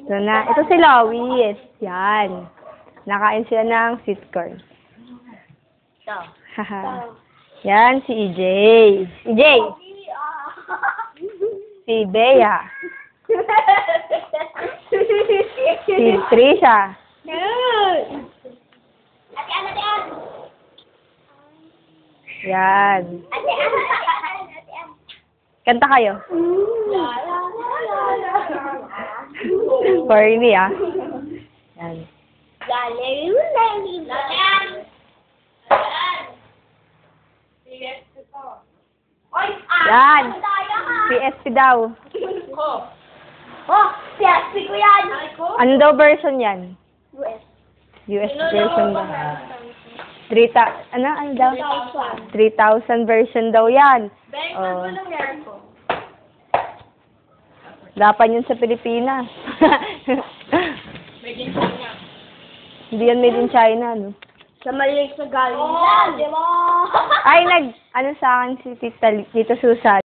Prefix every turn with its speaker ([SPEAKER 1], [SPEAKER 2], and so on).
[SPEAKER 1] Ito na. Ito si Lois. Yan. Nakain sila ng sweet corn.
[SPEAKER 2] Ito.
[SPEAKER 1] Yan, si EJ. EJ! Si Bea. Si Trisha. Yan. Kanta kayo. Corny, ah. Yan. Yan. PSP daw.
[SPEAKER 2] Oh, PSP ko yan.
[SPEAKER 1] Ano daw version yan? US version daw. Ano daw? 3,000 version daw yan. Oh. Dapat yun sa Pilipinas.
[SPEAKER 2] Made in China.
[SPEAKER 1] Hindi yan made in China, no?
[SPEAKER 2] Sa maliit na galing yan. Di ba?
[SPEAKER 1] Ay, ano sa akin si Tita Susan.